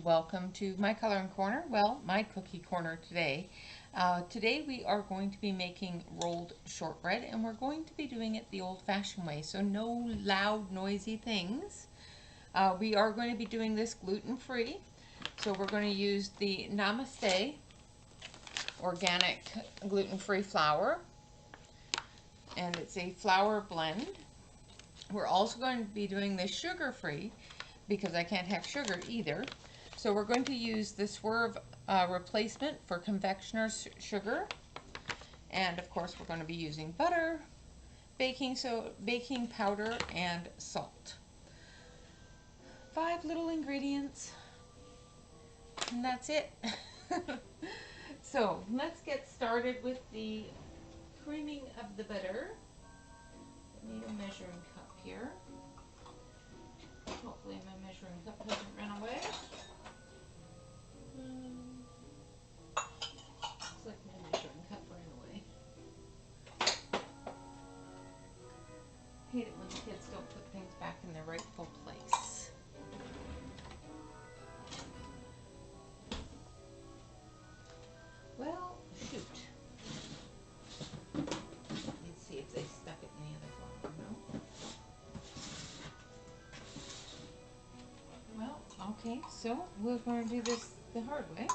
welcome to my coloring corner. Well, my cookie corner today. Today we are going to be making rolled shortbread, and we're going to be doing it the old-fashioned way, so no loud, noisy things. We are going to be doing this gluten-free, so we're going to use the Namaste organic gluten-free flour, and it's a flour blend. We're also going to be doing this sugar-free because I can't have sugar either. So we're going to use the Swerve replacement for confectioner's sugar. And of course we're going to be using butter, baking powder, and salt. 5 little ingredients, and that's it. So let's get started with the creaming of the butter. I need a measuring cup here. Hopefully my measuring cup hasn't run away. Looks like my measuring cup ran away. Hate it when the kids don't put things back in their rightful place. Well, shoot. Let's see if they stuck it in the other flour. No? Well, okay, so we're going to do this the hard way.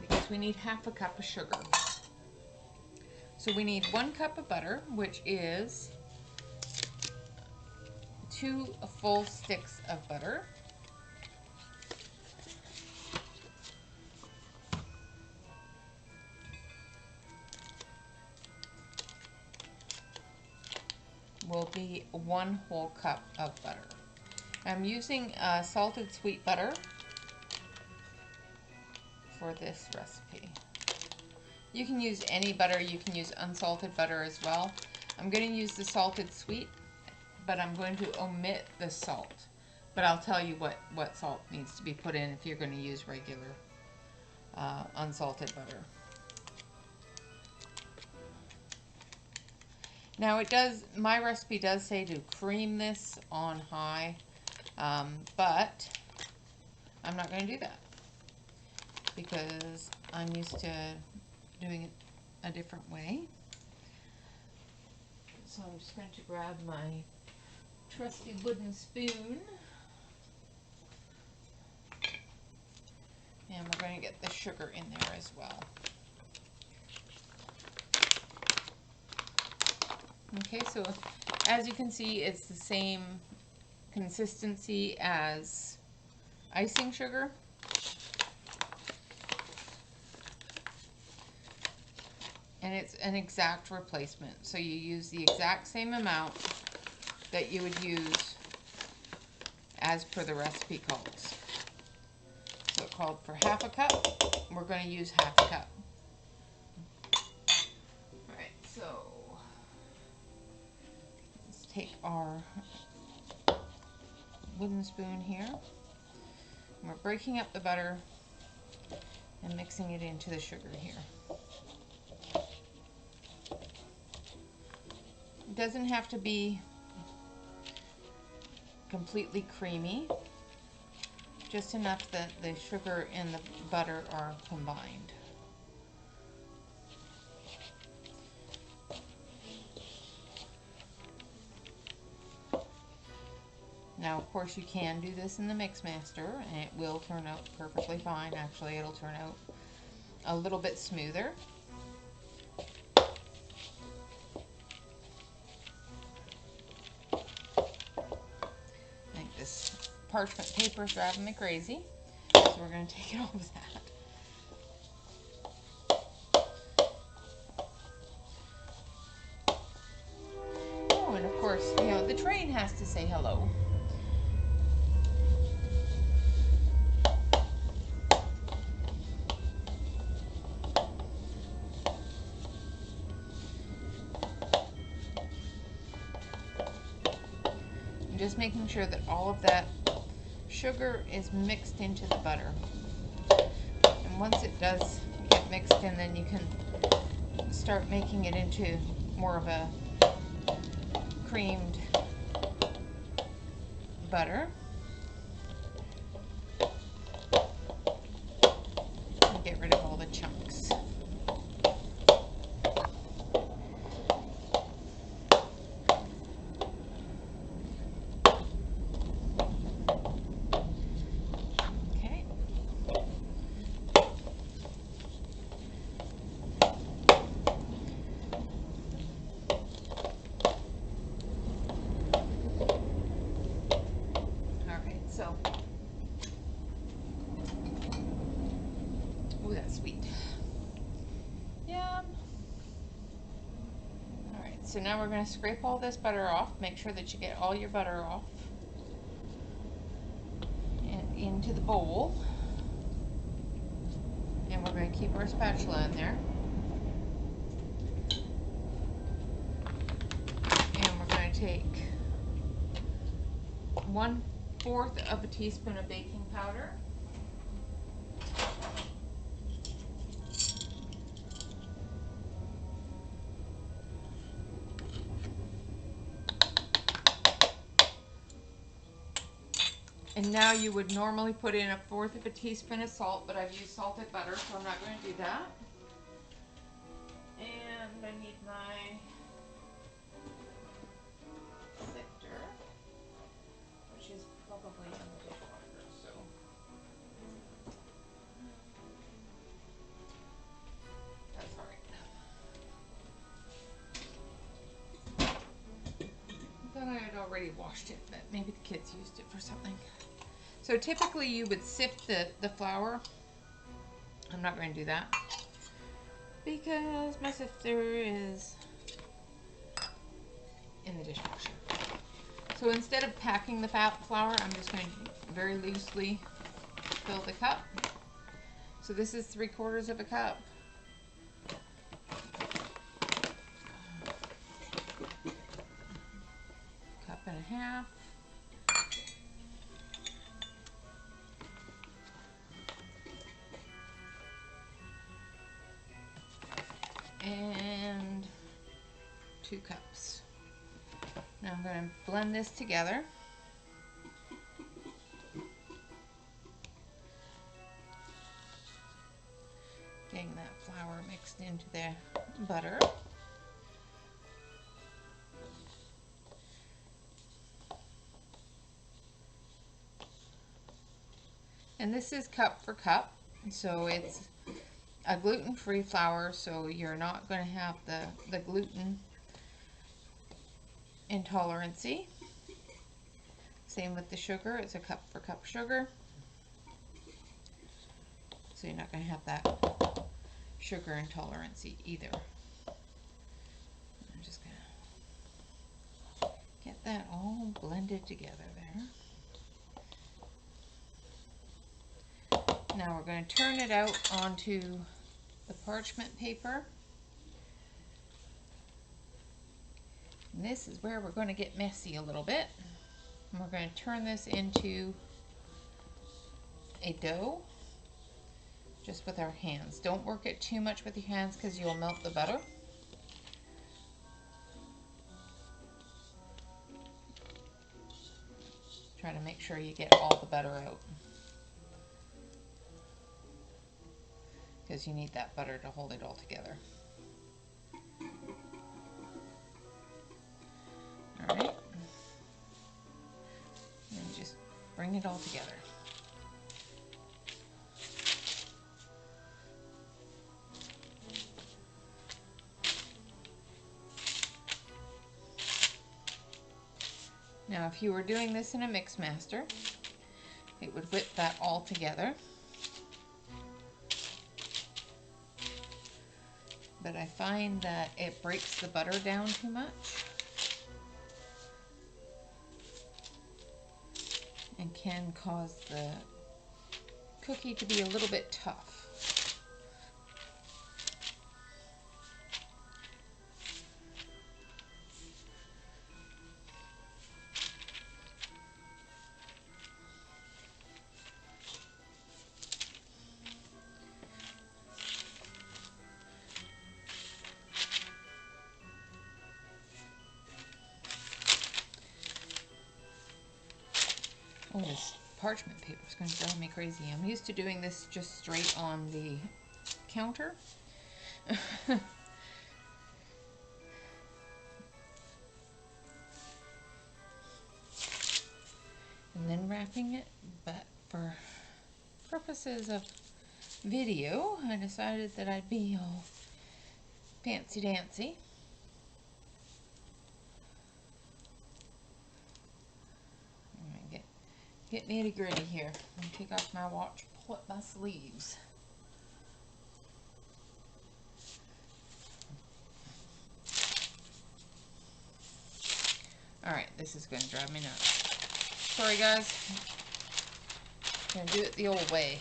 Because we need half a cup of sugar. So we need 1 cup of butter, which is 2 full sticks of butter. Will be 1 whole cup of butter. I'm using salted sweet butter for this recipe. You can use any butter, you can use unsalted butter as well. I'm going to use the salted sweet, but I'm going to omit the salt. But I'll tell you what salt needs to be put in if you're going to use regular unsalted butter. Now my recipe does say to cream this on high, but I'm not going to do that because I'm used to doing it a different way. So I'm just going to grab my trusty wooden spoon, and we're going to get the sugar in there as well. Okay, so as you can see, it's the same consistency as icing sugar. And it's an exact replacement. So you use the exact same amount that you would use as per the recipe calls. So it called for half a cup. We're going to use half a cup. Alright, so let's take our wooden spoon here. And we're breaking up the butter and mixing it into the sugar here. It doesn't have to be completely creamy, just enough that the sugar and the butter are combined. Now, of course, you can do this in the Mixmaster, and it will turn out perfectly fine. Actually, it'll turn out a little bit smoother. I think this parchment paper is driving me crazy, so we're going to take it off of that. Oh, and of course, you know, the train has to say hello. Just making sure that all of that sugar is mixed into the butter. And once it does get mixed in, then you can start making it into more of a creamed butter. And get rid of all the chunks. So, oh, that's sweet. Yum. All right, so now we're going to scrape all this butter off. Make sure that you get all your butter off. And into the bowl. And we're going to keep our spatula in there. And we're going to take 1/4 of a teaspoon of baking powder. And now you would normally put in 1/4 of a teaspoon of salt, but I've used salted butter, so I'm not going to do that. And I need my sifter, which is probably in the dishwasher, so. That's all right. I thought I had already washed it, but maybe the kids used it for something. So typically you would sift the flour. I'm not going to do that because my sifter is in the dishwasher. So instead of packing the flour, I'm just going to very loosely fill the cup. So this is 3/4 of a cup. Cup and a half. And 2 cups. Now I'm going to blend this together. Getting that flour mixed into the butter. And this is cup for cup, so it's a gluten-free flour, so you're not going to have the gluten intolerancy. Same with the sugar, it's a cup for cup sugar, so you're not going to have that sugar intolerancy either. I'm just going to get that all blended together there. Now we're going to turn it out onto the parchment paper. And this is where we're going to get messy a little bit. And we're going to turn this into a dough just with our hands. Don't work it too much with your hands because you'll melt the butter. Try to make sure you get all the butter out, because you need that butter to hold it all together. Alright, and just bring it all together. Now if you were doing this in a mix master, it would whip that all together. But I find that it breaks the butter down too much and can cause the cookie to be a little bit tough. Oh, this parchment paper is going to drive me crazy. I'm used to doing this just straight on the counter. And then wrapping it, but for purposes of video, I decided that I'd be all fancy dancy. Get nitty gritty here. I'm take off my watch, pull up my sleeves. Alright, this is going to drive me nuts. Sorry guys. I'm going to do it the old way.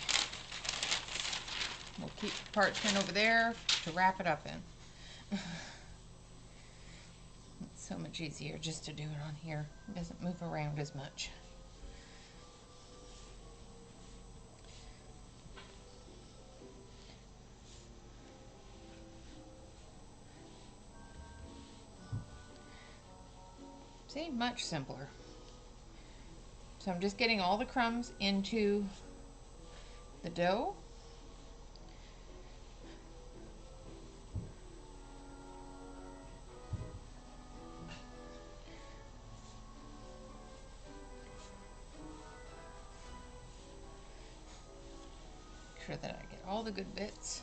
We'll keep the parchment over there to wrap it up in. It's so much easier just to do it on here. It doesn't move around as much. See, much simpler. So I'm just getting all the crumbs into the dough. Make sure that I get all the good bits.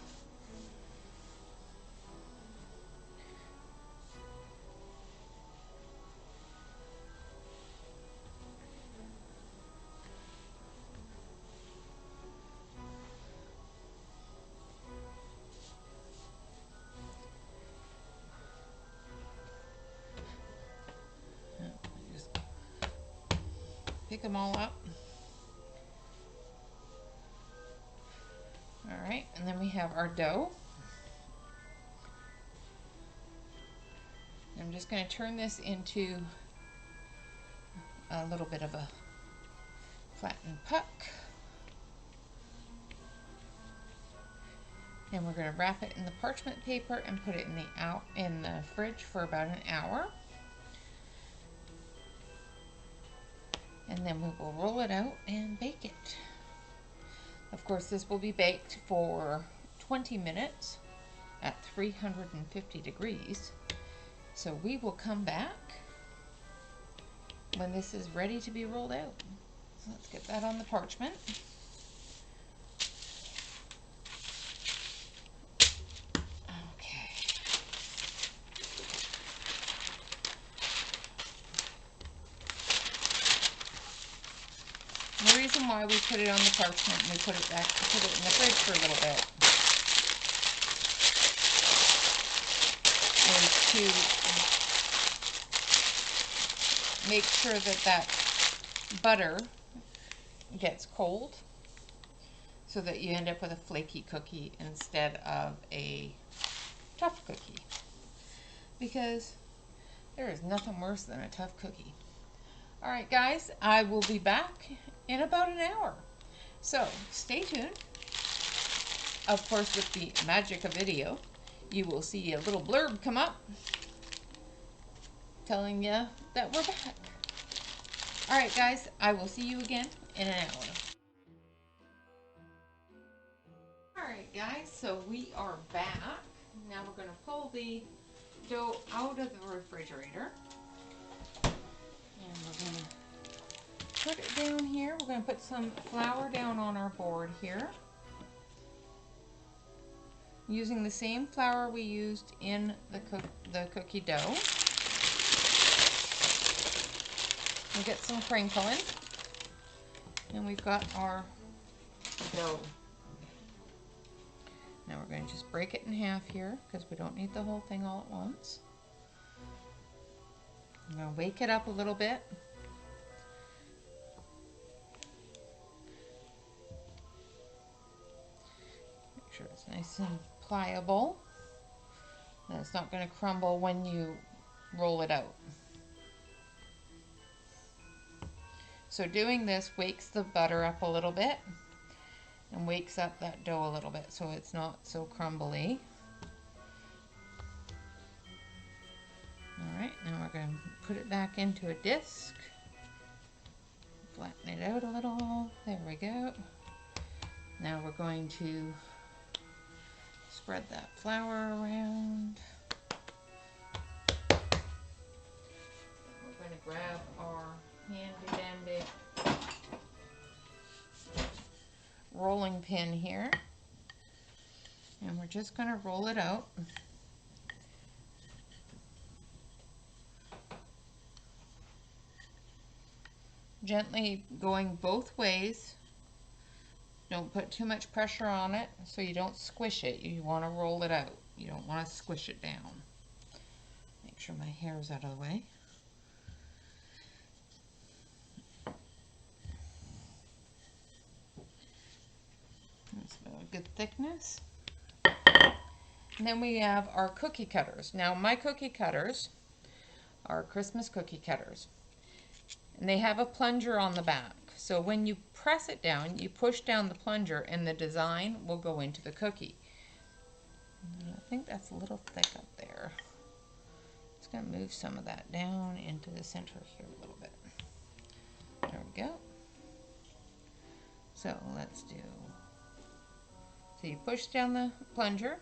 Just pick them all up. Alright, and then we have our dough. I'm just going to turn this into a little bit of a flattened puck. And we're going to wrap it in the parchment paper and put it in the fridge for about an hour. And then we will roll it out and bake it. Of course, this will be baked for 20 minutes at 350 degrees. So we will come back when this is ready to be rolled out. So let's get that on the parchment. Okay. The reason why we put it on the parchment and we put it in the fridge for a little bit is to make sure that butter gets cold so that you end up with a flaky cookie instead of a tough cookie. Because there is nothing worse than a tough cookie. Alright guys, I will be back in about an hour. So stay tuned. Of course, with the magic of video, you will see a little blurb come up telling you that we're back. Alright guys, I will see you again in an hour. Alright guys, so we are back. Now we're going to pull the dough out of the refrigerator. And we're going to put it down here. We're going to put some flour down on our board here. Using the same flour we used in the cookie dough. We'll get some crinkling. And we've got our dough. Now we're going to just break it in half here because we don't need the whole thing all at once. I'm going to wake it up a little bit. Make sure it's nice and pliable. And it's not going to crumble when you roll it out. So doing this wakes the butter up a little bit and wakes up that dough a little bit so it's not so crumbly. Alright, now we're going to put it back into a disc. flatten it out a little. There we go. Now we're going to spread that flour around. We're going to grab our handy-dandy rolling pin here, and we're just going to roll it out. Gently going both ways. Don't put too much pressure on it so you don't squish it. You want to roll it out. You don't want to squish it down. Make sure my hair is out of the way. That's a good thickness. And then we have our cookie cutters. Now my cookie cutters are Christmas cookie cutters. And they have a plunger on the back. So when you press it down, you push down the plunger and the design will go into the cookie. And I think that's a little thick up there. Just going to move some of that down into the center here a little bit. There we go. So let's do, so you push down the plunger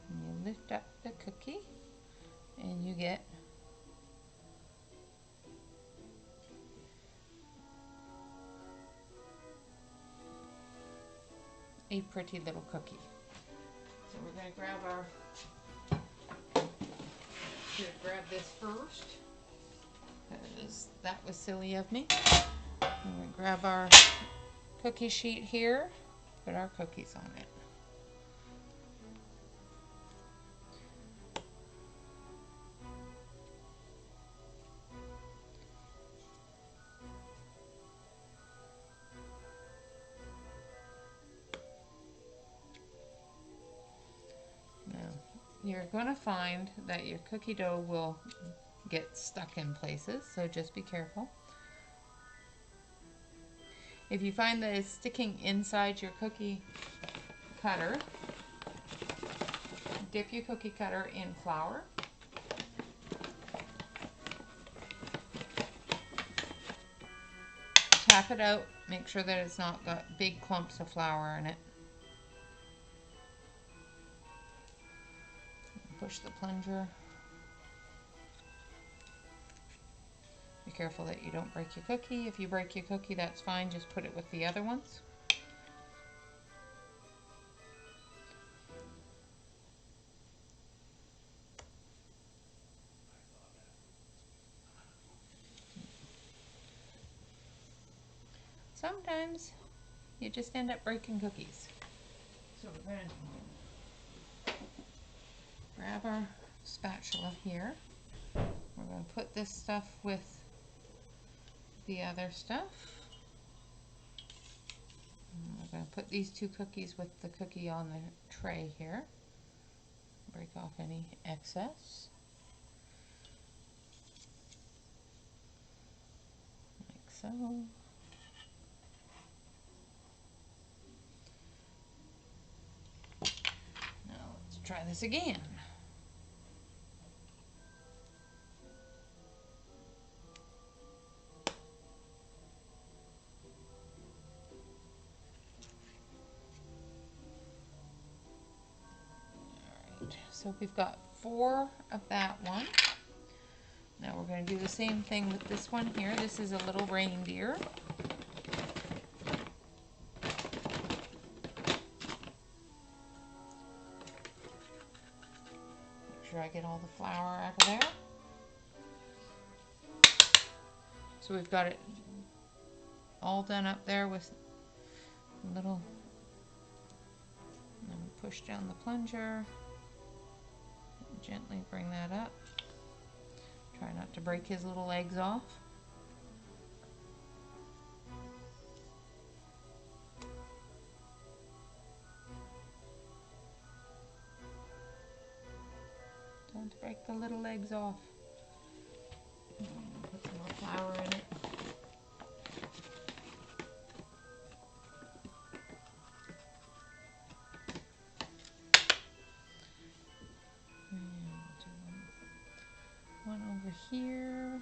and you lift up the cookie and you get a pretty little cookie. So we're going to grab this first, because that was silly of me. We're going to grab our cookie sheet here, put our cookies on it. You're going to find that your cookie dough will get stuck in places, so just be careful. If you find that it's sticking inside your cookie cutter, dip your cookie cutter in flour. Tap it out, make sure that it's not got big clumps of flour in it. Push the plunger. Be careful that you don't break your cookie. If you break your cookie, that's fine. Just put it with the other ones. Sometimes you just end up breaking cookies. So we're going to grab our spatula here. We're going to put this stuff with the other stuff. And we're going to put these two cookies with the cookie on the tray here. Break off any excess. Like so. Now let's try this again. So we've got 4 of that one. Now we're going to do the same thing with this one here. This is a little reindeer. Make sure I get all the flour out of there. So we've got it all done up there with a little, and then we push down the plunger. Gently bring that up. Try not to break his little legs off. Don't break the little legs off. Put some more flour in it. One over here.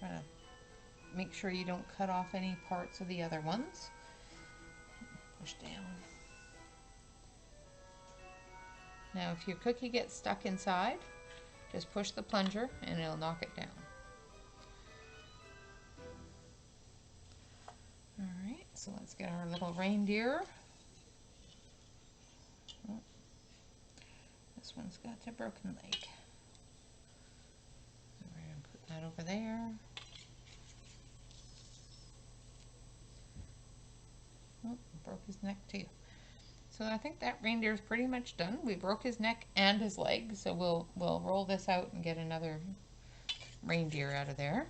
kind of make sure you don't cut off any parts of the other ones. Push down. Now if your cookie gets stuck inside, just push the plunger and it'll knock it down. Alright, so let's get our little reindeer. Oh, this one's got a broken leg. So we're going to put that over there. Oh, broke his neck too. So I think that reindeer is pretty much done. We broke his neck and his leg, so we'll roll this out and get another reindeer out of there.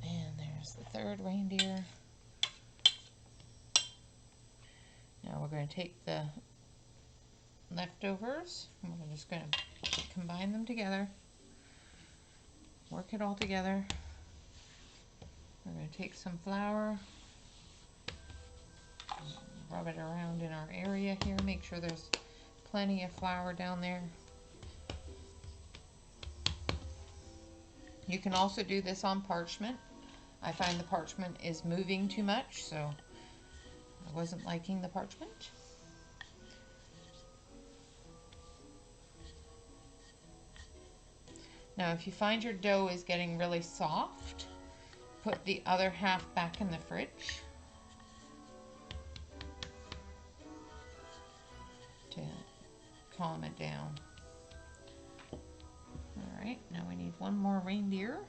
And there's the third reindeer. Now we're going to take the leftovers and we're just going to combine them together. Work it all together. We're going to take some flour, rub it around in our area here, make sure there's plenty of flour down there. You can also do this on parchment. I find the parchment is moving too much, so I wasn't liking the parchment. Now if you find your dough is getting really soft, put the other half back in the fridge to calm it down. Alright, now we need one more reindeer.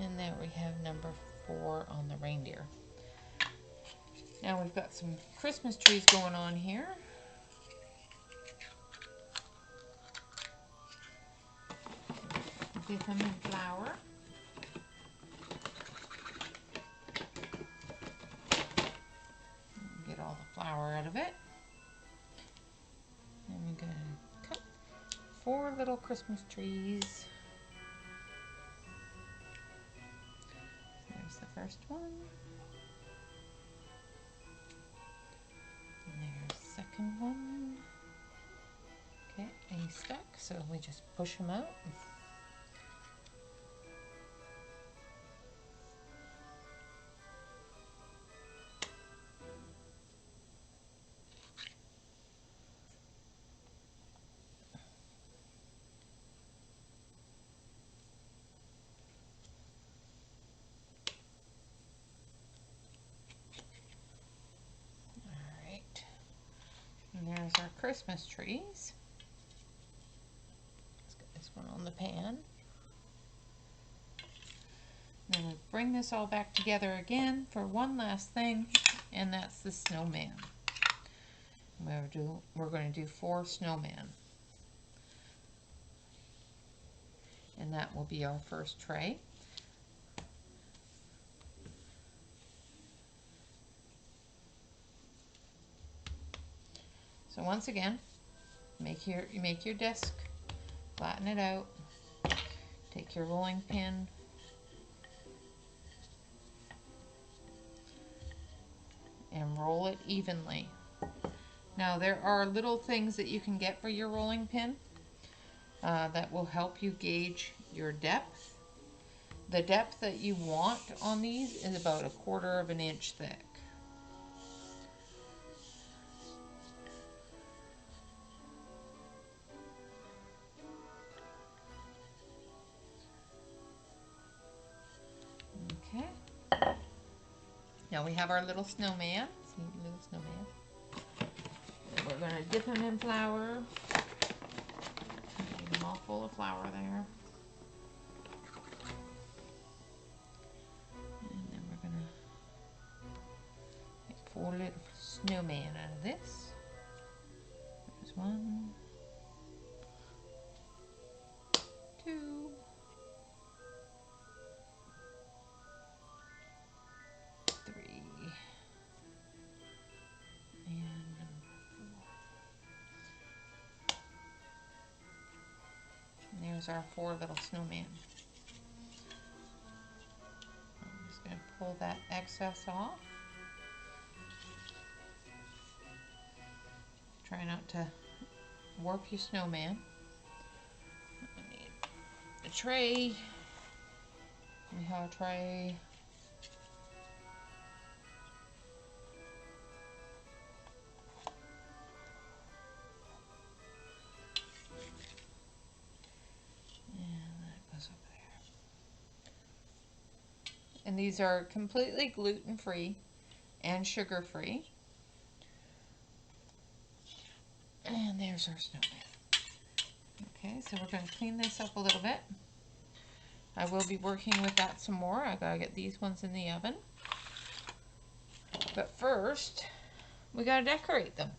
And there we have number 4 on the reindeer. Now we've got some Christmas trees going on here. Dip them in flour. Get all the flour out of it. And we're going to cut 4 little Christmas trees. There's the first one. And there's the second one. Okay, he's stuck, so we just push him out. And there's our Christmas trees. Let's get this one on the pan. Then we'll bring this all back together again for one last thing, and that's the snowman. We're going to do 4 snowmen. And that will be our first tray. So once again, make your disc, flatten it out, take your rolling pin, and roll it evenly. Now there are little things that you can get for your rolling pin that will help you gauge your depth. The depth that you want on these is about 1/4 of an inch thick. Okay. Now we have our little snowman. See, little snowman. And we're going to dip him in flour. Get him all full of flour there. And then we're going to make 4 little snowmen out of this. There's 1, 2, there's our 4 little snowmen. I'm just going to pull that excess off. Try not to warp your snowman. I need a tray. We have a tray. And these are completely gluten-free and sugar-free. And there's our snowman. Okay, so we're going to clean this up a little bit. I will be working with that some more. I gotta get these ones in the oven. But first, we gotta decorate them.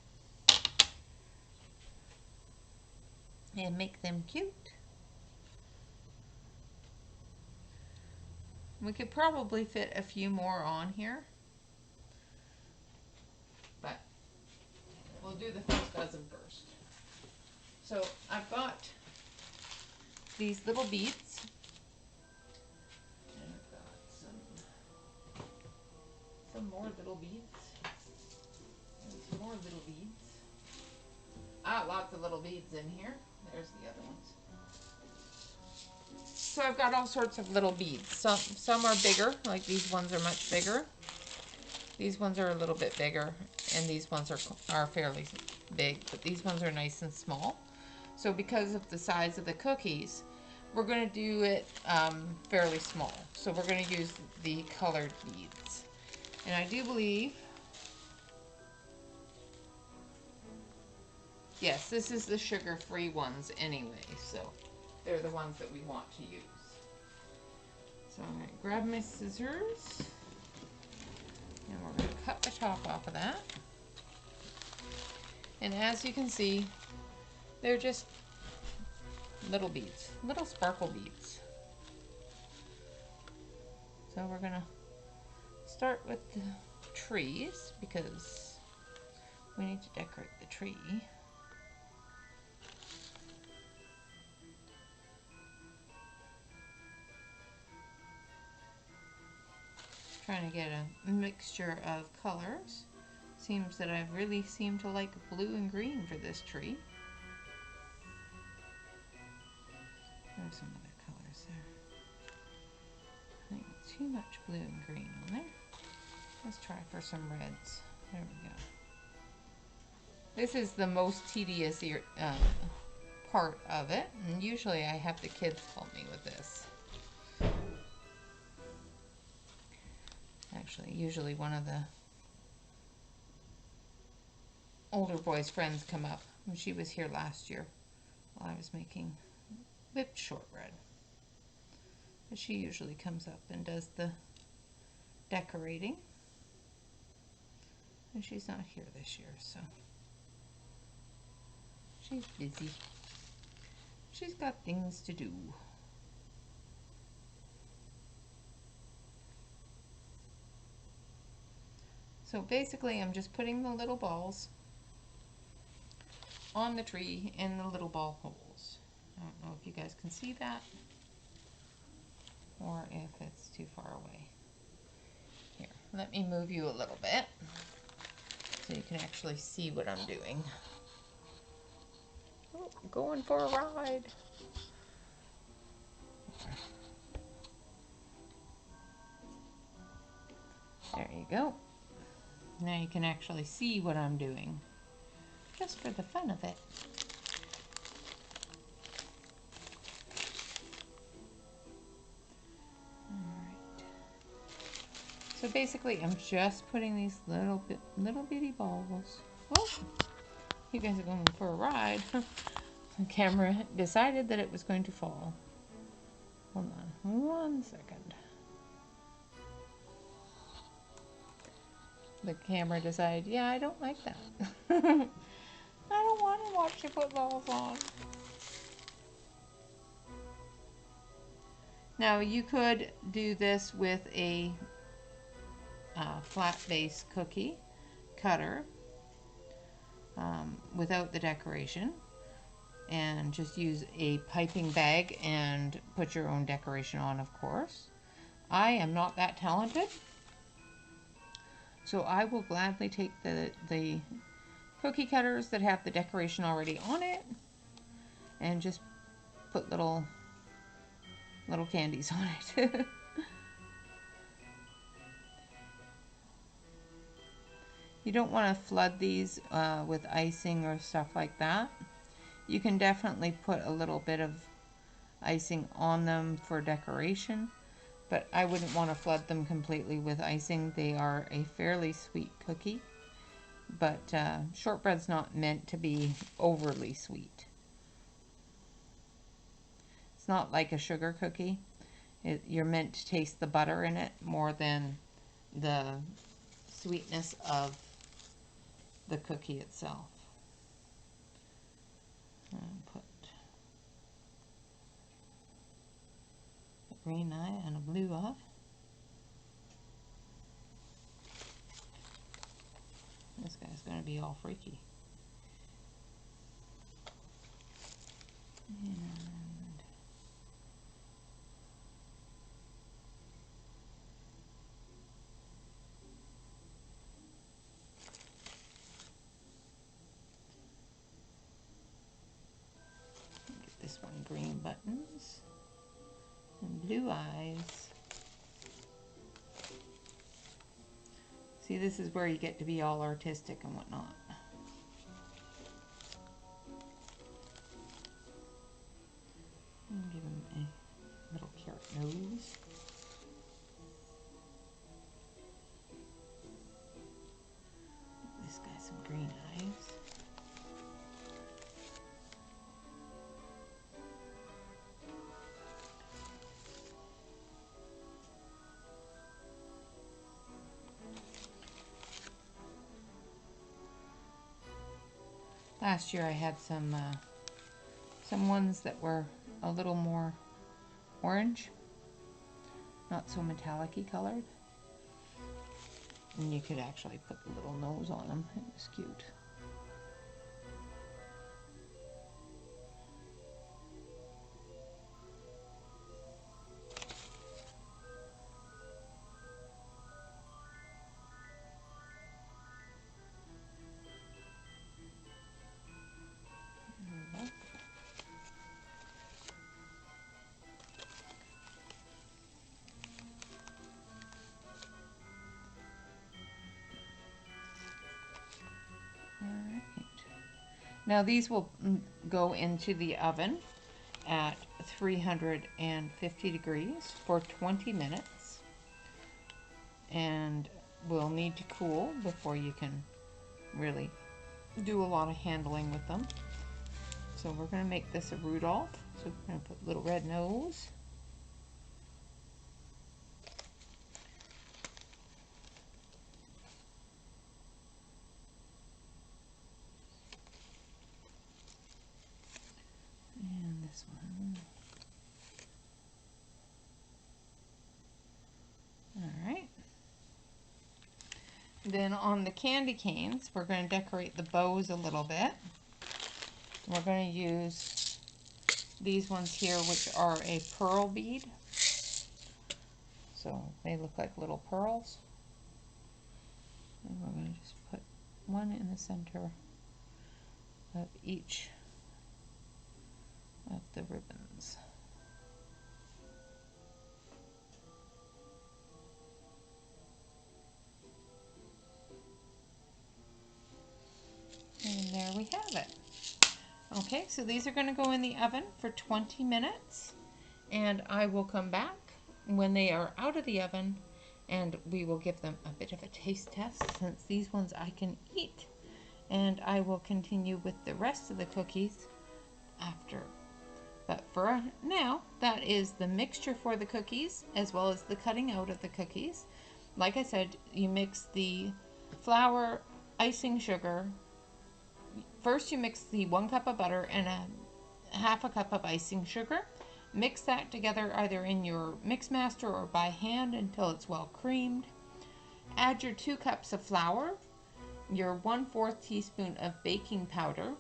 And make them cute. We could probably fit a few more on here. But we'll do the first dozen first. So I've got these little beads. And I've got some more little beads. And some more little beads. I got lots of little beads in here. There's the other ones. So I've got all sorts of little beads. Some are bigger, like these ones are much bigger. These ones are a little bit bigger, and these ones are fairly big, but these ones are nice and small. So because of the size of the cookies, we're going to do it fairly small. So we're going to use the colored beads. And I do believe, yes, this is the sugar-free ones anyway, so they're the ones that we want to use. So I'm going to grab my scissors, and we're going to cut the top off of that. And as you can see, they're just little beads, little sparkle beads. So we're going to start with the trees because we need to decorate the tree. Trying to get a mixture of colors. Seems that I really seem to like blue and green for this tree. There's some other colors there. I think too much blue and green on there. Let's try for some reds. There we go. This is the most tedious part of it, and usually I have the kids help me with this. Actually, usually one of the older boy's friends come up, and she was here last year while I was making whipped shortbread. But she usually comes up and does the decorating. And she's not here this year, so she's busy. She's got things to do. So basically I'm just putting the little balls on the tree in the little ball holes. I don't know if you guys can see that or if it's too far away. Here, let me move you a little bit so you can actually see what I'm doing. Oh, going for a ride. There you go. Now you can actually see what I'm doing, just for the fun of it. Alright. So basically I'm just putting these little bitty balls. Oh, you guys are going for a ride. The camera decided that it was going to fall. Hold on 1 second. The camera decided, yeah, I don't like that. I don't want to watch you put balls on. Now you could do this with a flat base cookie cutter without the decoration, and just use a piping bag and put your own decoration on, of course. I am not that talented, so I will gladly take the cookie cutters that have the decoration already on it and just put little candies on it. You don't want to flood these with icing or stuff like that. You can definitely put a little bit of icing on them for decoration, but I wouldn't want to flood them completely with icing. They are a fairly sweet cookie, but shortbread's not meant to be overly sweet. It's not like a sugar cookie. You're meant to taste the butter in it more than the sweetness of the cookie itself. Put a green eye and a blue eye. This guy's going to be all freaky. And get this one green buttons and blue eyes. See, this is where you get to be all artistic and whatnot. And give him a little carrot nose. This guy's some green eyes. Last year I had some ones that were a little more orange, not so metallic-y colored. And you could actually put the little nose on them. It was cute. Now these will go into the oven at 350 degrees for 20 minutes and will need to cool before you can really do a lot of handling with them. So we're going to make this a Rudolph. So we're going to put a little red nose. And this one. Alright. Then on the candy canes, we're going to decorate the bows a little bit. We're going to use these ones here, which are a pearl bead. So they look like little pearls. And we're going to just put one in the center of each of the ribbons. And there we have it. Okay, so these are going to go in the oven for 20 minutes. And I will come back when they are out of the oven and we will give them a bit of a taste test, since these ones I can eat. And I will continue with the rest of the cookies after. But for now, that is the mixture for the cookies as well as the cutting out of the cookies. Like I said, you mix the flour, icing, sugar. First you mix the 1 cup of butter and a half a cup of icing sugar. Mix that together either in your mix master or by hand until it's well creamed. Add your 2 cups of flour, your 1/4 teaspoon of baking powder,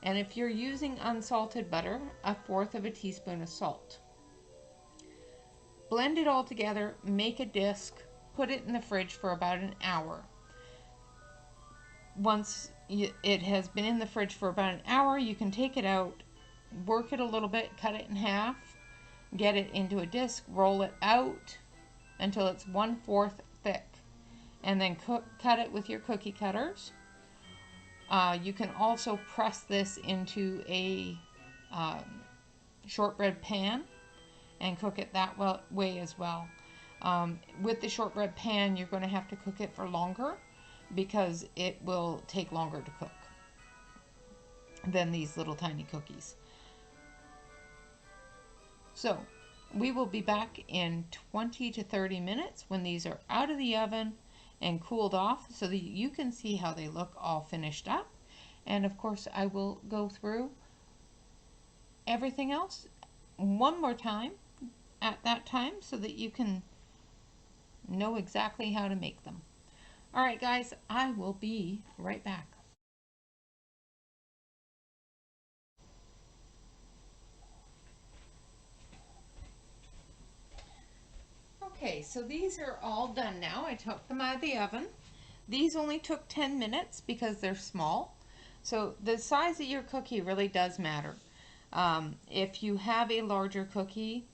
And if you're using unsalted butter, 1/4 teaspoon of salt. Blend it all together, make a disc, put it in the fridge for about an hour. Once it has been in the fridge for about an hour, you can take it out, work it a little bit, cut it in half, get it into a disc, roll it out until it's 1/4 thick, and then cut it with your cookie cutters. You can also press this into a shortbread pan and cook it that way as well. With the shortbread pan, you're going to have to cook it for longer because it will take longer to cook than these little tiny cookies. So we will be back in 20 to 30 minutes when these are out of the oven and cooled off so that you can see how they look all finished up. And of course I will go through everything else one more time at that time so that you can know exactly how to make them. All right, guys, I will be right back. Okay, so these are all done now. I took them out of the oven. These only took 10 minutes because they're small. So the size of your cookie really does matter. If you have a larger cookie,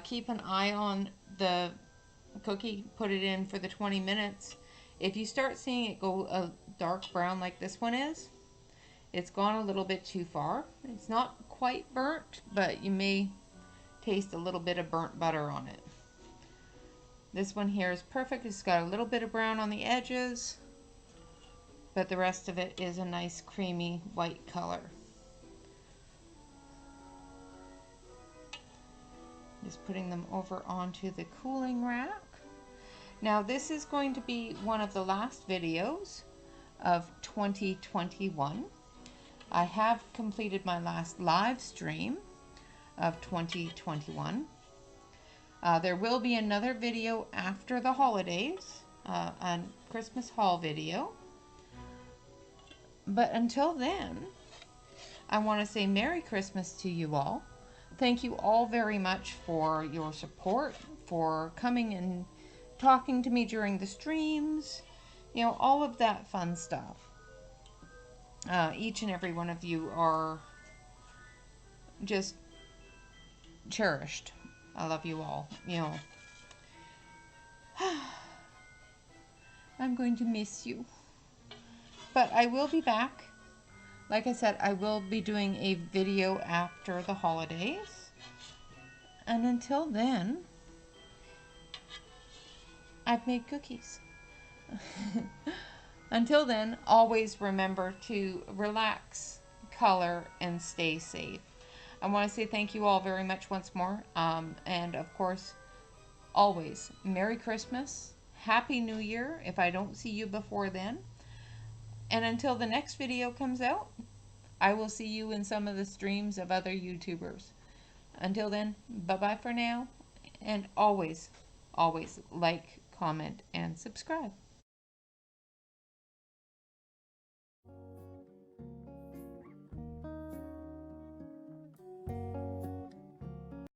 keep an eye on the cookie, put it in for the 20 minutes. If you start seeing it go a dark brown like this one is, it's gone a little bit too far. It's not quite burnt, but you may taste a little bit of burnt butter on it. This one here is perfect. It's got a little bit of brown on the edges, but the rest of it is a nice creamy white color. Just putting them over onto the cooling rack. Now this is going to be one of the last videos of 2021. I have completed my last live stream of 2021. There will be another video after the holidays, a Christmas haul video. But until then, I want to say Merry Christmas to you all. Thank you all very much for your support, for coming and talking to me during the streams, you know, all of that fun stuff. Each and every one of you are just cherished. I love you all, you know. I'm going to miss you. But I will be back. Like I said, I will be doing a video after the holidays. And until then, I've made cookies. Until then, always remember to relax, color, and stay safe. I want to say thank you all very much once more. And of course, always, Merry Christmas, Happy New Year if I don't see you before then. And until the next video comes out, I will see you in some of the streams of other YouTubers. Until then, bye-bye for now. And always, always like, comment, and subscribe.